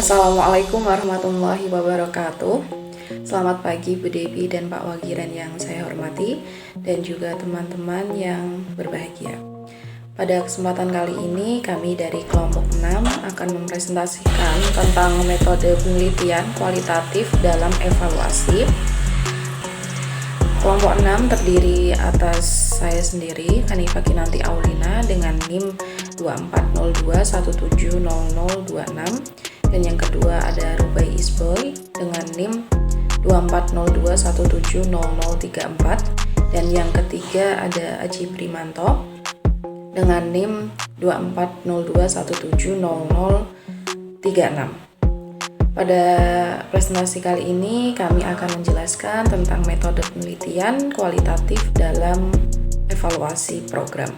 Assalamualaikum warahmatullahi wabarakatuh. Selamat pagi Bu Devi dan Pak Wagiran yang saya hormati, dan juga teman-teman yang berbahagia. Pada kesempatan kali ini kami dari kelompok 6 akan mempresentasikan tentang metode penelitian kualitatif dalam evaluasi. Kelompok 6 terdiri atas saya sendiri, Hanifah Kinanti Aulina, dengan NIM 2402170026, dan yang kedua ada Rubai Isboy dengan NIM 2402170034, dan yang ketiga ada Aji Primanto dengan NIM 2402170036. Pada presentasi kali ini kami akan menjelaskan tentang metode penelitian kualitatif dalam evaluasi program.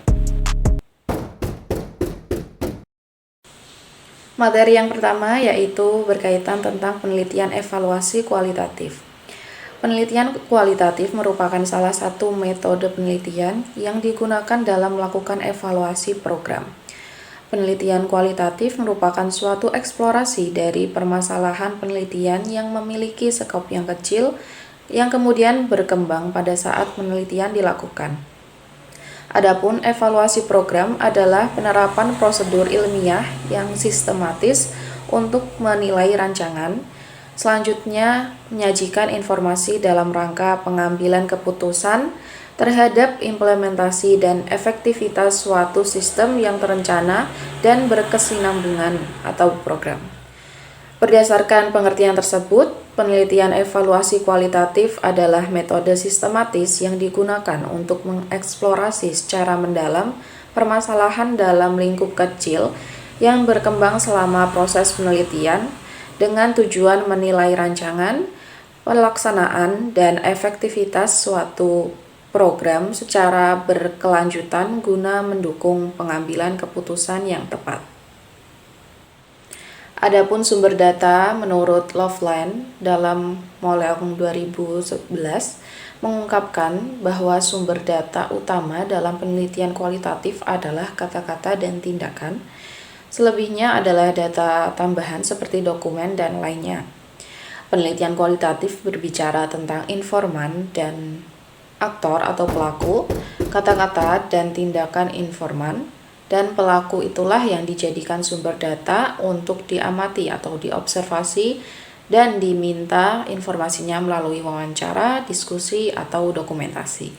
Materi yang pertama yaitu berkaitan tentang penelitian evaluasi kualitatif. Penelitian kualitatif merupakan salah satu metode penelitian yang digunakan dalam melakukan evaluasi program. Penelitian kualitatif merupakan suatu eksplorasi dari permasalahan penelitian yang memiliki skop yang kecil yang kemudian berkembang pada saat penelitian dilakukan. Adapun evaluasi program adalah penerapan prosedur ilmiah yang sistematis untuk menilai rancangan, selanjutnya menyajikan informasi dalam rangka pengambilan keputusan terhadap implementasi dan efektivitas suatu sistem yang terencana dan berkesinambungan atau program. Berdasarkan pengertian tersebut, penelitian evaluasi kualitatif adalah metode sistematis yang digunakan untuk mengeksplorasi secara mendalam permasalahan dalam lingkup kecil yang berkembang selama proses penelitian dengan tujuan menilai rancangan, pelaksanaan, dan efektivitas suatu program secara berkelanjutan guna mendukung pengambilan keputusan yang tepat. Adapun sumber data menurut Loveland dalam Moleong 2011 mengungkapkan bahwa sumber data utama dalam penelitian kualitatif adalah kata-kata dan tindakan. Selebihnya adalah data tambahan seperti dokumen dan lainnya. Penelitian kualitatif berbicara tentang informan dan aktor atau pelaku, kata-kata dan tindakan informan, dan pelaku itulah yang dijadikan sumber data untuk diamati atau diobservasi dan diminta informasinya melalui wawancara, diskusi, atau dokumentasi.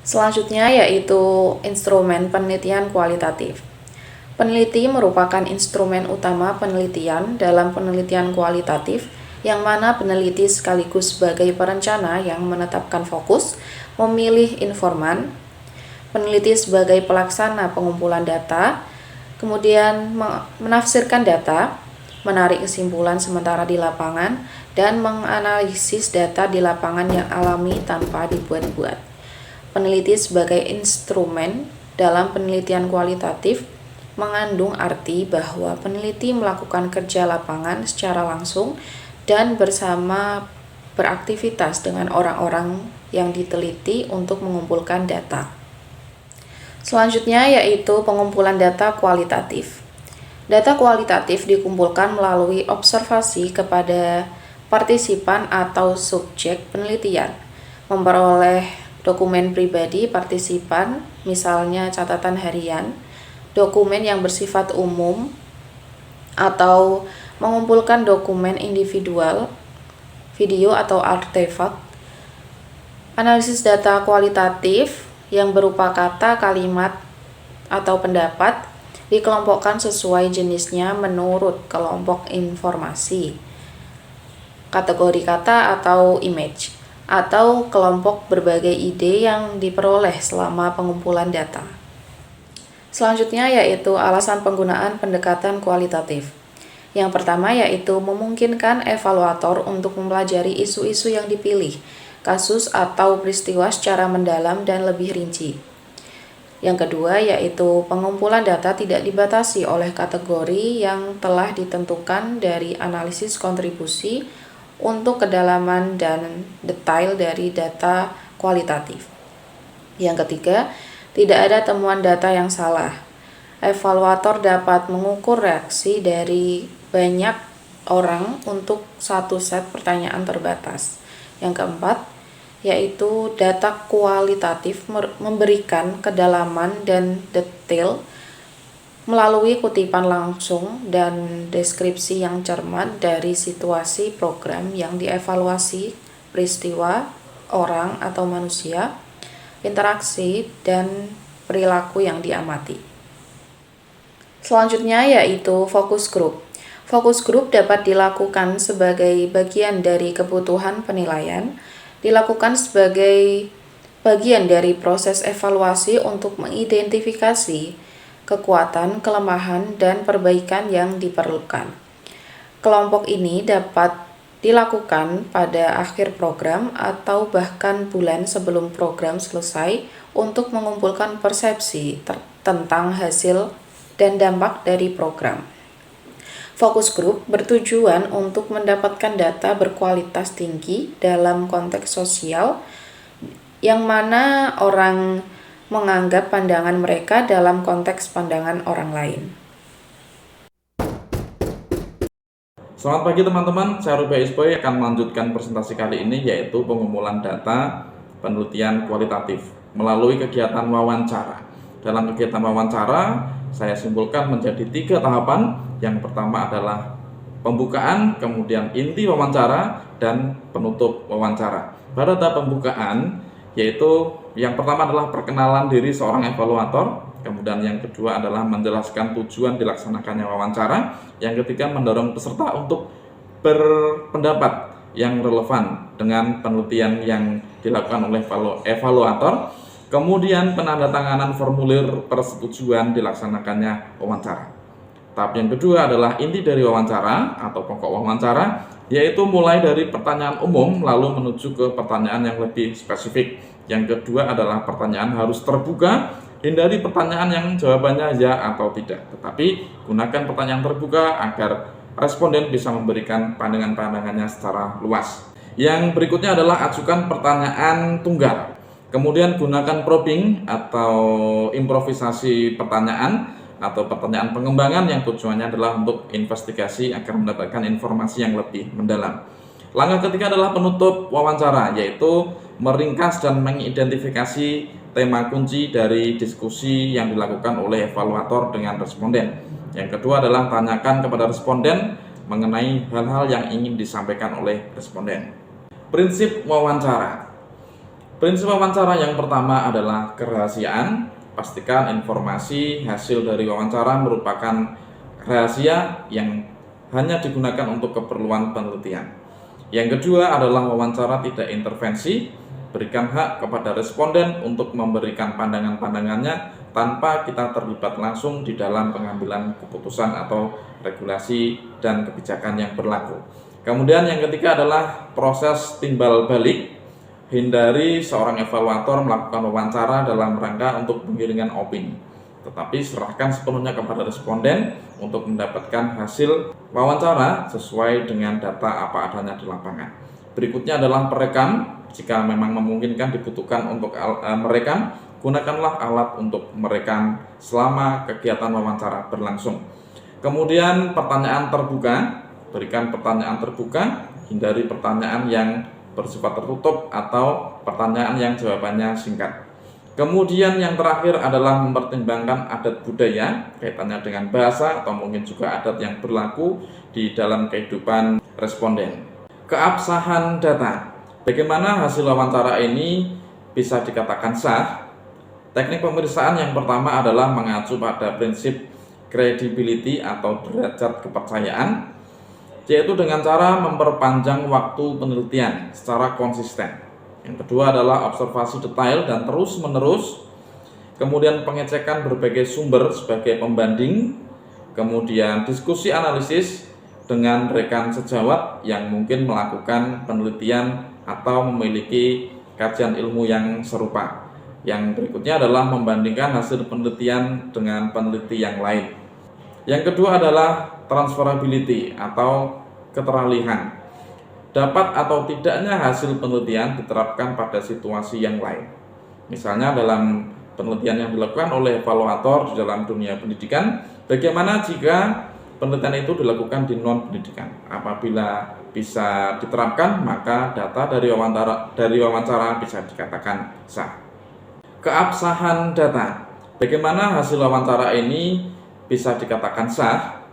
Selanjutnya yaitu instrumen penelitian kualitatif. Peneliti merupakan instrumen utama penelitian dalam penelitian kualitatif, yang mana peneliti sekaligus sebagai perencana yang menetapkan fokus, memilih informan, peneliti sebagai pelaksana pengumpulan data, kemudian menafsirkan data, menarik kesimpulan sementara di lapangan, dan menganalisis data di lapangan yang alami tanpa dibuat-buat. Peneliti sebagai instrumen dalam penelitian kualitatif mengandung arti bahwa peneliti melakukan kerja lapangan secara langsung dan bersama beraktivitas dengan orang-orang yang diteliti untuk mengumpulkan data. Selanjutnya yaitu pengumpulan data kualitatif. Data kualitatif dikumpulkan melalui observasi kepada partisipan atau subjek penelitian, memperoleh dokumen pribadi partisipan, misalnya catatan harian, dokumen yang bersifat umum, atau mengumpulkan dokumen individual, video atau artefak. Analisis data kualitatif yang berupa kata, kalimat, atau pendapat dikelompokkan sesuai jenisnya menurut kelompok informasi, kategori kata atau image, atau kelompok berbagai ide yang diperoleh selama pengumpulan data. Selanjutnya yaitu alasan penggunaan pendekatan kualitatif. Yang pertama yaitu memungkinkan evaluator untuk mempelajari isu-isu yang dipilih, kasus atau peristiwa secara mendalam dan lebih rinci. Yang kedua yaitu pengumpulan data tidak dibatasi oleh kategori yang telah ditentukan dari analisis kontribusi untuk kedalaman dan detail dari data kualitatif. Yang ketiga, tidak ada temuan data yang salah. Evaluator dapat mengukur reaksi dari banyak orang untuk satu set pertanyaan terbatas. Yang keempat, yaitu data kualitatif memberikan kedalaman dan detail melalui kutipan langsung dan deskripsi yang cermat dari situasi program yang dievaluasi, peristiwa, orang atau manusia, interaksi, dan perilaku yang diamati. Selanjutnya yaitu fokus group. Fokus group dapat dilakukan sebagai bagian dari kebutuhan penilaian, dilakukan sebagai bagian dari proses evaluasi untuk mengidentifikasi kekuatan, kelemahan, dan perbaikan yang diperlukan. Kelompok ini dapat dilakukan pada akhir program atau bahkan bulan sebelum program selesai untuk mengumpulkan persepsi tentang hasil dan dampak dari program. Fokus group bertujuan untuk mendapatkan data berkualitas tinggi dalam konteks sosial yang mana orang menganggap pandangan mereka dalam konteks pandangan orang lain. Selamat pagi teman-teman, saya Ruby Isboy akan melanjutkan presentasi kali ini yaitu pengumpulan data penelitian kualitatif melalui kegiatan wawancara. Dalam kegiatan wawancara, saya simpulkan menjadi 3 tahapan. Yang pertama adalah pembukaan, kemudian inti wawancara, dan penutup wawancara. Pada tahap pembukaan, yaitu yang pertama adalah perkenalan diri seorang evaluator, kemudian yang kedua adalah menjelaskan tujuan dilaksanakannya wawancara, yang ketiga mendorong peserta untuk berpendapat yang relevan dengan penelitian yang dilakukan oleh evaluator, kemudian penandatanganan formulir persetujuan dilaksanakannya wawancara. Tahap yang kedua adalah inti dari wawancara atau pokok wawancara, yaitu mulai dari pertanyaan umum lalu menuju ke pertanyaan yang lebih spesifik. Yang kedua adalah pertanyaan harus terbuka, hindari pertanyaan yang jawabannya ya atau tidak, tetapi gunakan pertanyaan terbuka agar responden bisa memberikan pandangan-pandangannya secara luas. Yang berikutnya adalah ajukan pertanyaan tunggal. Kemudian gunakan probing atau improvisasi pertanyaan atau pertanyaan pengembangan yang tujuannya adalah untuk investigasi agar mendapatkan informasi yang lebih mendalam. Langkah ketiga adalah penutup wawancara, yaitu meringkas dan mengidentifikasi tema kunci dari diskusi yang dilakukan oleh evaluator dengan responden. Yang kedua adalah tanyakan kepada responden mengenai hal-hal yang ingin disampaikan oleh responden. Prinsip wawancara. Prinsip wawancara yang pertama adalah kerahasiaan. Pastikan informasi hasil dari wawancara merupakan rahasia yang hanya digunakan untuk keperluan penelitian. Yang kedua adalah wawancara tidak intervensi. Berikan hak kepada responden untuk memberikan pandangan-pandangannya tanpa kita terlibat langsung di dalam pengambilan keputusan atau regulasi dan kebijakan yang berlaku. Kemudian yang ketiga adalah proses timbal balik. Hindari seorang evaluator melakukan wawancara dalam rangka untuk penggiringan opini, tetapi serahkan sepenuhnya kepada responden untuk mendapatkan hasil wawancara sesuai dengan data apa adanya di lapangan. Berikutnya adalah perekam. Jika memang memungkinkan dibutuhkan untuk merekam, gunakanlah alat untuk merekam selama kegiatan wawancara berlangsung. Kemudian pertanyaan terbuka. Berikan pertanyaan terbuka, hindari pertanyaan yang bersifat tertutup atau pertanyaan yang jawabannya singkat. Kemudian yang terakhir adalah mempertimbangkan adat budaya kaitannya dengan bahasa atau mungkin juga adat yang berlaku di dalam kehidupan responden. Keabsahan data. Bagaimana hasil wawancara ini bisa dikatakan sah? Teknik pemeriksaan yang pertama adalah mengacu pada prinsip credibility atau derajat kepercayaan, yaitu dengan cara memperpanjang waktu penelitian secara konsisten. Yang kedua adalah observasi detail dan terus-menerus, kemudian pengecekan berbagai sumber sebagai pembanding, kemudian diskusi analisis dengan rekan sejawat yang mungkin melakukan penelitian atau memiliki kajian ilmu yang serupa. Yang berikutnya adalah membandingkan hasil penelitian dengan peneliti yang lain. Yang kedua adalah transferability atau keteralihan. Dapat atau tidaknya hasil penelitian diterapkan pada situasi yang lain. Misalnya dalam penelitian yang dilakukan oleh evaluator di dalam dunia pendidikan, bagaimana jika penelitian itu dilakukan di non-pendidikan. Apabila bisa diterapkan, maka data dari wawancara bisa dikatakan sah. Keabsahan data. Bagaimana hasil wawancara ini bisa dikatakan sah?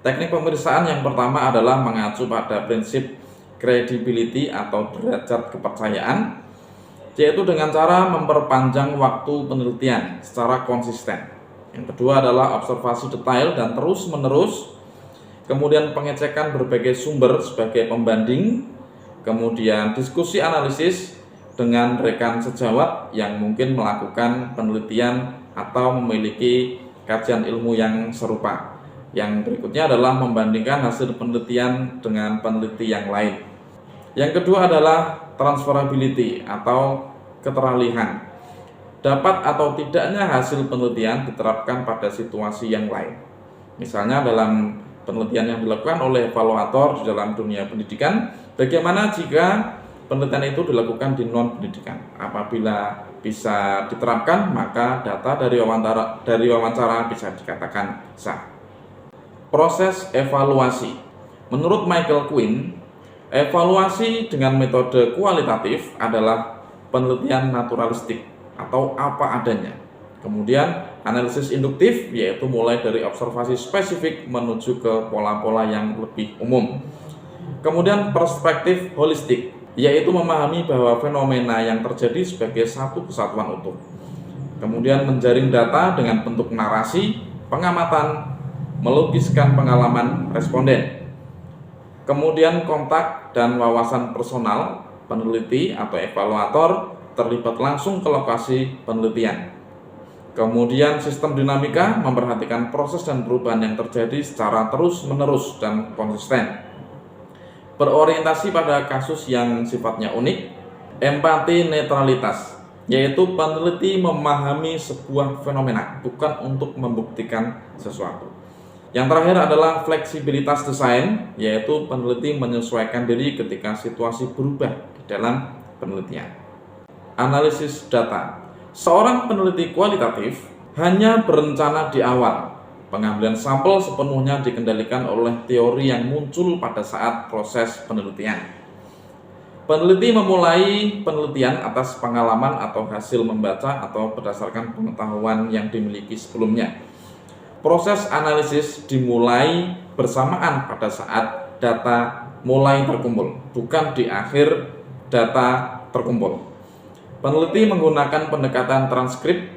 Teknik pemeriksaan yang pertama adalah mengacu pada prinsip credibility atau derajat kepercayaan, yaitu dengan cara memperpanjang waktu penelitian secara konsisten. Yang kedua adalah observasi detail dan terus-menerus, kemudian pengecekan berbagai sumber sebagai pembanding, kemudian diskusi analisis dengan rekan sejawat yang mungkin melakukan penelitian atau memiliki kajian ilmu yang serupa. Yang berikutnya adalah membandingkan hasil penelitian dengan peneliti yang lain. Yang kedua adalah transferability atau keteralihan. Dapat atau tidaknya hasil penelitian diterapkan pada situasi yang lain. Misalnya dalam penelitian yang dilakukan oleh evaluator di dalam dunia pendidikan, bagaimana jika penelitian itu dilakukan di non-pendidikan? Apabila bisa diterapkan, maka data dari wawancara bisa dikatakan sah. Proses evaluasi. Menurut Michael Quinn, evaluasi dengan metode kualitatif adalah penelitian naturalistik atau apa adanya. Kemudian analisis induktif, yaitu mulai dari observasi spesifik menuju ke pola-pola yang lebih umum. Kemudian perspektif holistik, yaitu memahami bahwa fenomena yang terjadi sebagai satu kesatuan utuh. Kemudian menjaring data dengan bentuk narasi, pengamatan, melukiskan pengalaman responden. Kemudian kontak dan wawasan personal peneliti atau evaluator terlibat langsung ke lokasi penelitian. Kemudian sistem dinamika memperhatikan proses dan perubahan yang terjadi secara terus-menerus dan konsisten. Berorientasi pada kasus yang sifatnya unik. Empati netralitas, yaitu peneliti memahami sebuah fenomena, bukan untuk membuktikan sesuatu. Yang terakhir adalah fleksibilitas desain, yaitu peneliti menyesuaikan diri ketika situasi berubah di dalam penelitian. Analisis data. Seorang peneliti kualitatif hanya berencana di awal. Pengambilan sampel sepenuhnya dikendalikan oleh teori yang muncul pada saat proses penelitian. Peneliti memulai penelitian atas pengalaman atau hasil membaca atau berdasarkan pengetahuan yang dimiliki sebelumnya. Proses analisis dimulai bersamaan pada saat data mulai terkumpul, bukan di akhir data terkumpul. Peneliti menggunakan pendekatan transkrip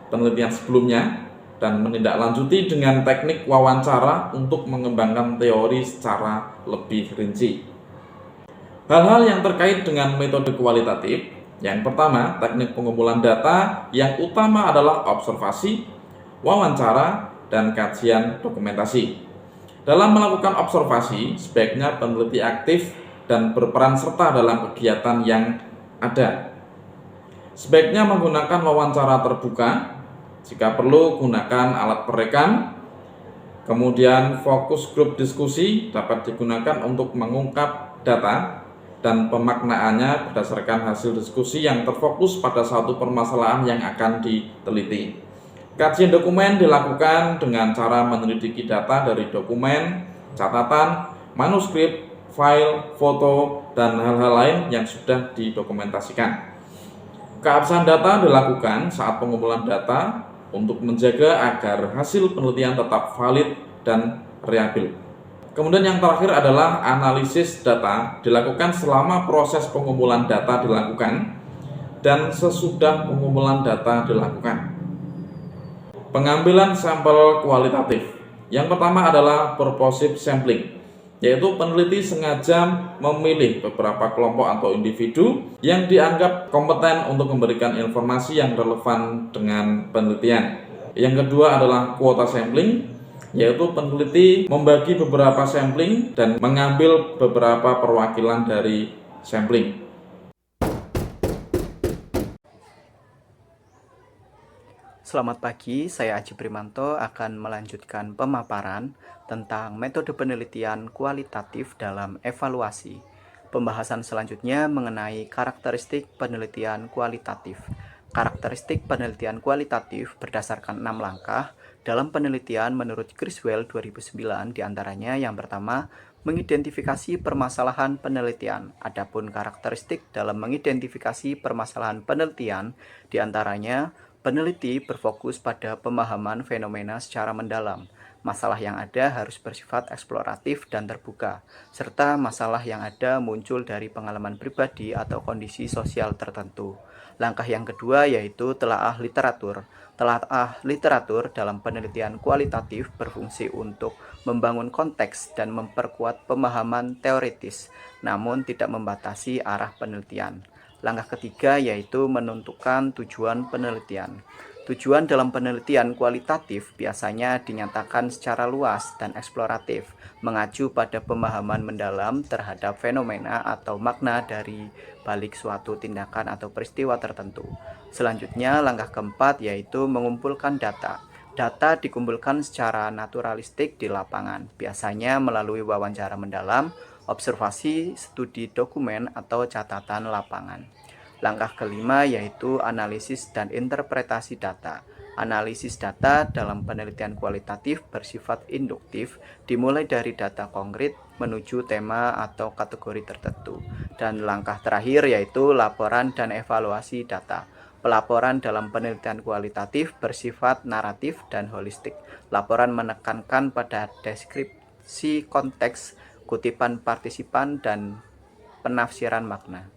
penelitian sebelumnya dan menindaklanjuti dengan teknik wawancara untuk mengembangkan teori secara lebih rinci. Hal-hal yang terkait dengan metode kualitatif, yang pertama, teknik pengumpulan data yang utama adalah observasi, wawancara, dan kajian dokumentasi. Dalam melakukan observasi, sebaiknya peneliti aktif dan berperan serta dalam kegiatan yang ada. Sebaiknya menggunakan wawancara terbuka, jika perlu gunakan alat perekam. Kemudian fokus grup diskusi dapat digunakan untuk mengungkap data dan pemaknaannya berdasarkan hasil diskusi yang terfokus pada satu permasalahan yang akan diteliti. Kajian dokumen dilakukan dengan cara menyelidiki data dari dokumen, catatan, manuskrip, file, foto, dan hal-hal lain yang sudah didokumentasikan. Keabsahan data dilakukan saat pengumpulan data untuk menjaga agar hasil penelitian tetap valid dan reliable. Kemudian yang terakhir adalah analisis data dilakukan selama proses pengumpulan data dilakukan dan sesudah pengumpulan data dilakukan. Pengambilan sampel kualitatif. Yang pertama adalah purposive sampling, yaitu peneliti sengaja memilih beberapa kelompok atau individu yang dianggap kompeten untuk memberikan informasi yang relevan dengan penelitian. Yang kedua adalah quota sampling, yaitu peneliti membagi beberapa sampling dan mengambil beberapa perwakilan dari sampling. Selamat pagi, saya Aji Primanto akan melanjutkan pemaparan tentang metode penelitian kualitatif dalam evaluasi. Pembahasan selanjutnya mengenai karakteristik penelitian kualitatif. Karakteristik penelitian kualitatif berdasarkan 6 langkah Dalam penelitian menurut Criswell 2009, diantaranya yang pertama, mengidentifikasi permasalahan penelitian. Adapun karakteristik dalam mengidentifikasi permasalahan penelitian, diantaranya peneliti berfokus pada pemahaman fenomena secara mendalam. Masalah yang ada harus bersifat eksploratif dan terbuka, serta masalah yang ada muncul dari pengalaman pribadi atau kondisi sosial tertentu. Langkah yang kedua yaitu telaah literatur. Telaah literatur dalam penelitian kualitatif berfungsi untuk membangun konteks dan memperkuat pemahaman teoritis, namun tidak membatasi arah penelitian. Langkah ketiga yaitu menentukan tujuan penelitian. Tujuan dalam penelitian kualitatif biasanya dinyatakan secara luas dan eksploratif, mengacu pada pemahaman mendalam terhadap fenomena atau makna dari balik suatu tindakan atau peristiwa tertentu. Selanjutnya, langkah keempat yaitu mengumpulkan data. Data dikumpulkan secara naturalistik di lapangan, biasanya melalui wawancara mendalam, observasi, studi dokumen, atau catatan lapangan. Langkah kelima yaitu analisis dan interpretasi data. Analisis data dalam penelitian kualitatif bersifat induktif, dimulai dari data konkret menuju tema atau kategori tertentu. Dan langkah terakhir yaitu laporan dan evaluasi data. Pelaporan dalam penelitian kualitatif bersifat naratif dan holistik. Laporan menekankan pada deskripsi konteks, kutipan partisipan, dan penafsiran makna.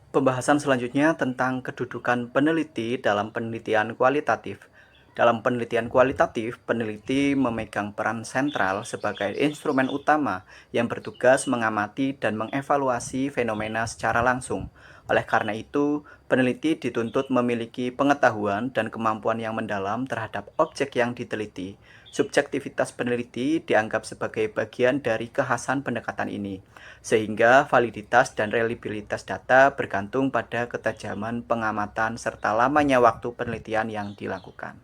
Pembahasan selanjutnya tentang kedudukan peneliti dalam penelitian kualitatif. Dalam penelitian kualitatif, peneliti memegang peran sentral sebagai instrumen utama yang bertugas mengamati dan mengevaluasi fenomena secara langsung. Oleh karena itu, peneliti dituntut memiliki pengetahuan dan kemampuan yang mendalam terhadap objek yang diteliti. Subjektivitas peneliti dianggap sebagai bagian dari kekhasan pendekatan ini, sehingga validitas dan reliabilitas data bergantung pada ketajaman pengamatan serta lamanya waktu penelitian yang dilakukan.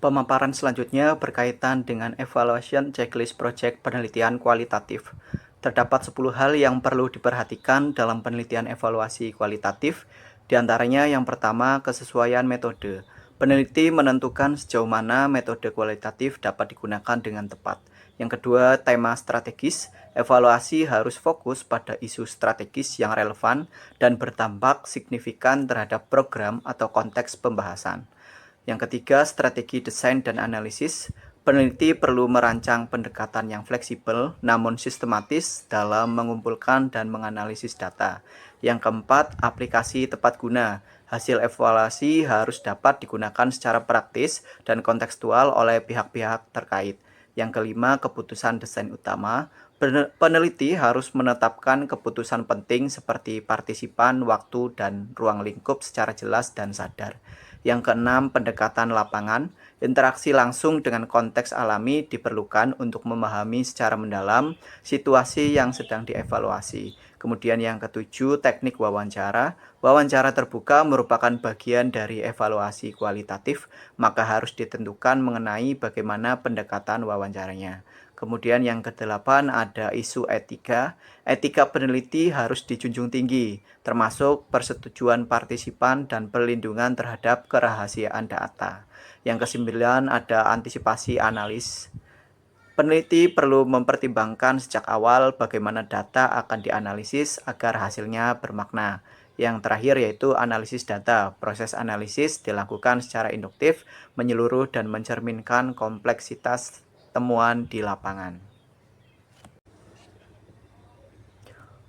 Pemaparan selanjutnya berkaitan dengan evaluation checklist project penelitian kualitatif. Terdapat 10 hal yang perlu diperhatikan dalam penelitian evaluasi kualitatif, diantaranya yang pertama kesesuaian metode. Peneliti menentukan sejauh mana metode kualitatif dapat digunakan dengan tepat. Yang kedua, tema strategis. Evaluasi harus fokus pada isu strategis yang relevan dan berdampak signifikan terhadap program atau konteks pembahasan. Yang ketiga, strategi desain dan analisis. Peneliti perlu merancang pendekatan yang fleksibel namun sistematis dalam mengumpulkan dan menganalisis data. Yang keempat, aplikasi tepat guna. Hasil evaluasi harus dapat digunakan secara praktis dan kontekstual oleh pihak-pihak terkait. Yang kelima, keputusan desain utama. Peneliti harus menetapkan keputusan penting seperti partisipan, waktu, dan ruang lingkup secara jelas dan sadar. Yang keenam, pendekatan lapangan. Interaksi langsung dengan konteks alami diperlukan untuk memahami secara mendalam situasi yang sedang dievaluasi. Kemudian yang ketujuh, teknik wawancara. Wawancara terbuka merupakan bagian dari evaluasi kualitatif, maka harus ditentukan mengenai bagaimana pendekatan wawancaranya. Kemudian yang kedelapan ada isu etika. Etika peneliti harus dijunjung tinggi, termasuk persetujuan partisipan dan perlindungan terhadap kerahasiaan data. Yang kesembilan ada antisipasi analis. Peneliti perlu mempertimbangkan sejak awal bagaimana data akan dianalisis agar hasilnya bermakna. Yang terakhir yaitu analisis data. Proses analisis dilakukan secara induktif, menyeluruh, dan mencerminkan kompleksitas temuan di lapangan.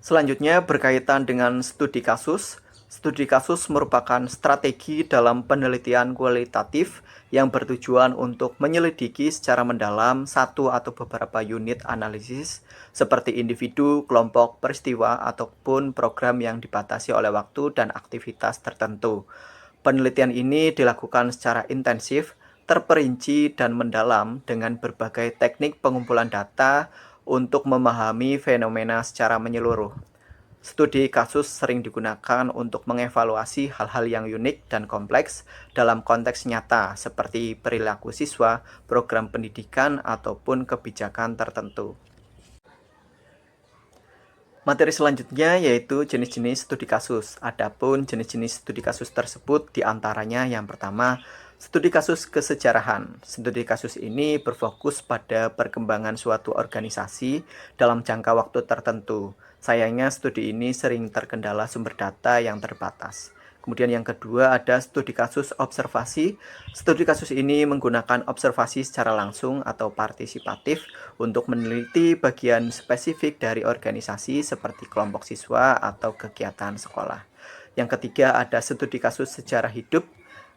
Selanjutnya berkaitan dengan studi kasus. Studi kasus merupakan strategi dalam penelitian kualitatif yang bertujuan untuk menyelidiki secara mendalam satu atau beberapa unit analisis seperti individu, kelompok, peristiwa, ataupun program yang dibatasi oleh waktu dan aktivitas tertentu. Penelitian ini dilakukan secara intensif, terperinci, dan mendalam dengan berbagai teknik pengumpulan data untuk memahami fenomena secara menyeluruh. Studi kasus sering digunakan untuk mengevaluasi hal-hal yang unik dan kompleks dalam konteks nyata seperti perilaku siswa, program pendidikan, ataupun kebijakan tertentu. Materi selanjutnya yaitu jenis-jenis studi kasus. Adapun jenis-jenis studi kasus tersebut diantaranya yang pertama, studi kasus kesejarahan. Studi kasus ini berfokus pada perkembangan suatu organisasi dalam jangka waktu tertentu. Sayangnya studi ini sering terkendala sumber data yang terbatas. Kemudian yang kedua ada studi kasus observasi. Studi kasus ini menggunakan observasi secara langsung atau partisipatif untuk meneliti bagian spesifik dari organisasi seperti kelompok siswa atau kegiatan sekolah. Yang ketiga ada studi kasus sejarah hidup.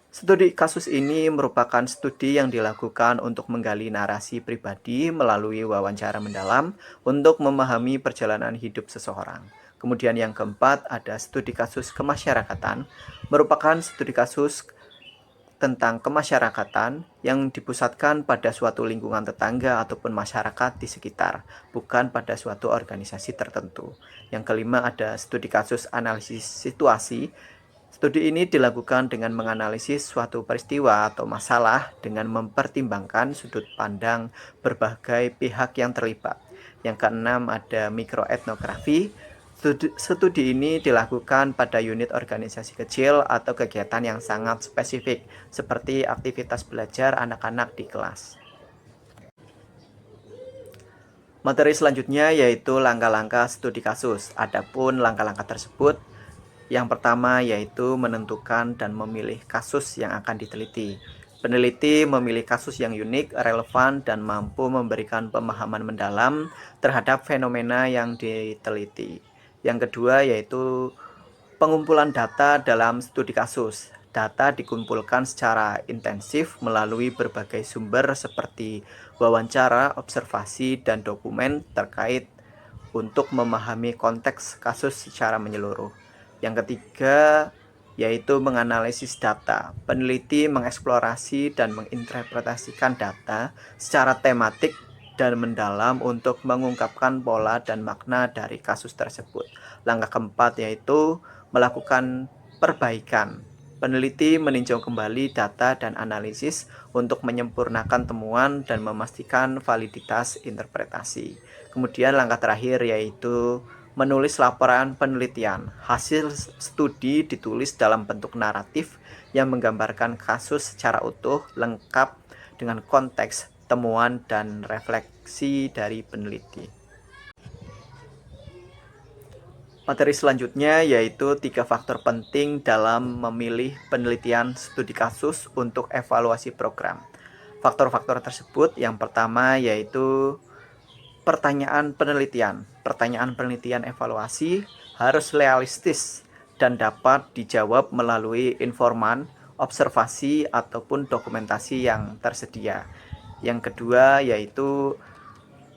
Studi kasus ini merupakan studi yang dilakukan untuk menggali narasi pribadi melalui wawancara mendalam untuk memahami perjalanan hidup seseorang. Kemudian yang keempat ada studi kasus kemasyarakatan, merupakan studi kasus tentang kemasyarakatan yang dipusatkan pada suatu lingkungan tetangga ataupun masyarakat di sekitar, bukan pada suatu organisasi tertentu. Yang kelima ada studi kasus analisis situasi. Studi ini dilakukan dengan menganalisis suatu peristiwa atau masalah dengan mempertimbangkan sudut pandang berbagai pihak yang terlibat. Yang keenam ada mikroetnografi. Studi ini dilakukan pada unit organisasi kecil atau kegiatan yang sangat spesifik, seperti aktivitas belajar anak-anak di kelas. Materi selanjutnya yaitu langkah-langkah studi kasus. Adapun langkah-langkah tersebut, yang pertama yaitu menentukan dan memilih kasus yang akan diteliti. Peneliti memilih kasus yang unik, relevan, dan mampu memberikan pemahaman mendalam terhadap fenomena yang diteliti. Yang kedua yaitu pengumpulan data dalam studi kasus. Data dikumpulkan secara intensif melalui berbagai sumber seperti wawancara, observasi, dan dokumen terkait untuk memahami konteks kasus secara menyeluruh. Yang ketiga yaitu menganalisis data. Peneliti mengeksplorasi dan menginterpretasikan data secara tematik dan mendalam untuk mengungkapkan pola dan makna dari kasus tersebut. Langkah keempat yaitu melakukan perbaikan. Peneliti meninjau kembali data dan analisis untuk menyempurnakan temuan dan memastikan validitas interpretasi. Kemudian langkah terakhir yaitu menulis laporan penelitian. Hasil studi ditulis dalam bentuk naratif yang menggambarkan kasus secara utuh, lengkap dengan konteks, temuan, dan refleksi dari peneliti. Materi selanjutnya yaitu 3 faktor penting dalam memilih penelitian studi kasus untuk evaluasi program. Faktor-faktor tersebut yang pertama yaitu pertanyaan penelitian. Pertanyaan penelitian evaluasi harus realistis dan dapat dijawab melalui informan, observasi, ataupun dokumentasi yang tersedia. Yang kedua yaitu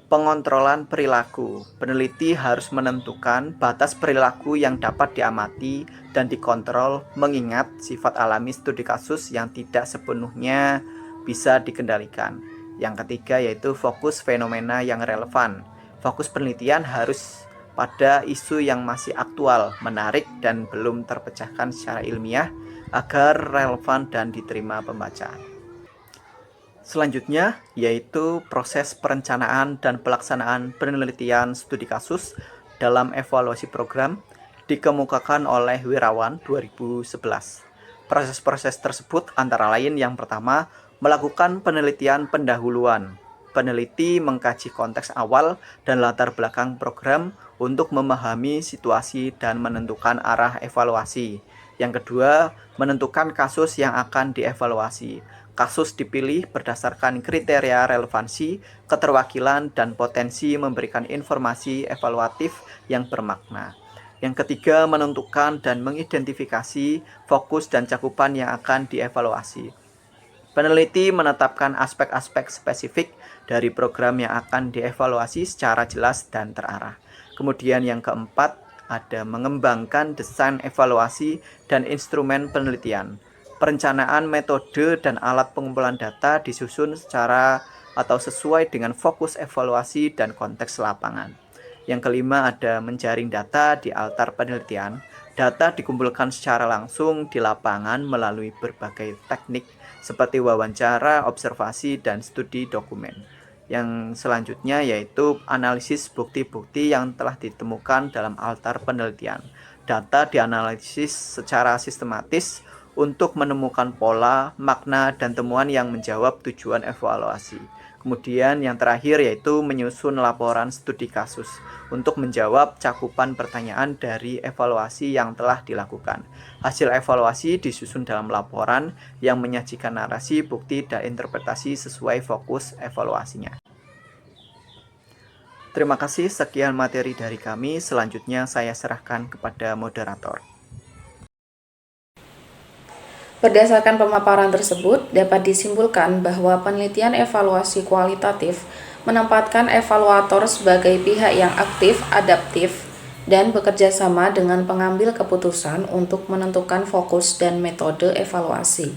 pengontrolan perilaku. Peneliti harus menentukan batas perilaku yang dapat diamati dan dikontrol mengingat sifat alami studi kasus yang tidak sepenuhnya bisa dikendalikan. Yang ketiga yaitu fokus fenomena yang relevan. Fokus penelitian harus pada isu yang masih aktual, menarik, dan belum terpecahkan secara ilmiah agar relevan dan diterima pembaca. Selanjutnya yaitu proses perencanaan dan pelaksanaan penelitian studi kasus dalam evaluasi program dikemukakan oleh Wirawan 2011. Proses-proses tersebut antara lain yang pertama, melakukan penelitian pendahuluan. Peneliti mengkaji konteks awal dan latar belakang program untuk memahami situasi dan menentukan arah evaluasi. Yang kedua, menentukan kasus yang akan dievaluasi. Kasus dipilih berdasarkan kriteria relevansi, keterwakilan, dan potensi memberikan informasi evaluatif yang bermakna. Yang ketiga, menentukan dan mengidentifikasi fokus dan cakupan yang akan dievaluasi. Peneliti menetapkan aspek-aspek spesifik dari program yang akan dievaluasi secara jelas dan terarah. Kemudian yang keempat, ada mengembangkan desain evaluasi dan instrumen penelitian. Perencanaan metode dan alat pengumpulan data disusun secara atau sesuai dengan fokus evaluasi dan konteks lapangan. Yang kelima ada menjaring data di altar penelitian. Data dikumpulkan secara langsung di lapangan melalui berbagai teknik seperti wawancara, observasi, dan studi dokumen. Yang selanjutnya yaitu analisis bukti-bukti yang telah ditemukan dalam altar penelitian. Data dianalisis secara sistematis untuk menemukan pola, makna, dan temuan yang menjawab tujuan evaluasi. Kemudian yang terakhir yaitu menyusun laporan studi kasus untuk menjawab cakupan pertanyaan dari evaluasi yang telah dilakukan. Hasil evaluasi disusun dalam laporan yang menyajikan narasi, bukti, dan interpretasi sesuai fokus evaluasinya. Terima kasih, sekian materi dari kami. Selanjutnya saya serahkan kepada moderator. Berdasarkan pemaparan tersebut, dapat disimpulkan bahwa penelitian evaluasi kualitatif menempatkan evaluator sebagai pihak yang aktif, adaptif, dan bekerja sama dengan pengambil keputusan untuk menentukan fokus dan metode evaluasi.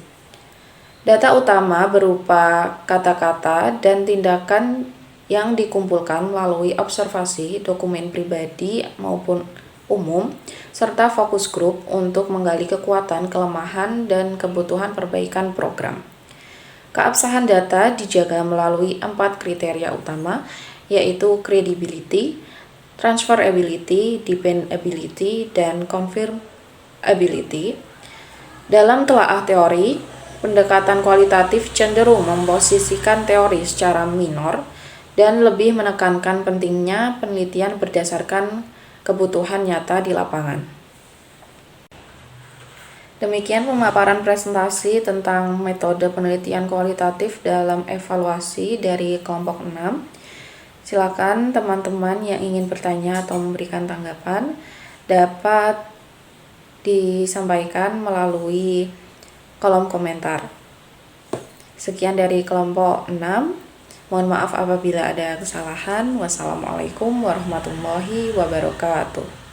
Data utama berupa kata-kata dan tindakan yang dikumpulkan melalui observasi, dokumen pribadi maupun umum, serta fokus grup untuk menggali kekuatan, kelemahan, dan kebutuhan perbaikan program. Keabsahan data dijaga melalui 4 kriteria utama, yaitu credibility, transferability, dependability, dan confirmability. Dalam telaah teori, pendekatan kualitatif cenderung memposisikan teori secara minor dan lebih menekankan pentingnya penelitian berdasarkan kebutuhan nyata di lapangan. Demikian pemaparan presentasi tentang metode penelitian kualitatif dalam evaluasi dari kelompok 6. Silakan teman-teman yang ingin bertanya atau memberikan tanggapan dapat disampaikan melalui kolom komentar. Sekian dari kelompok 6. Mohon maaf apabila ada kesalahan. Wassalamualaikum warahmatullahi wabarakatuh.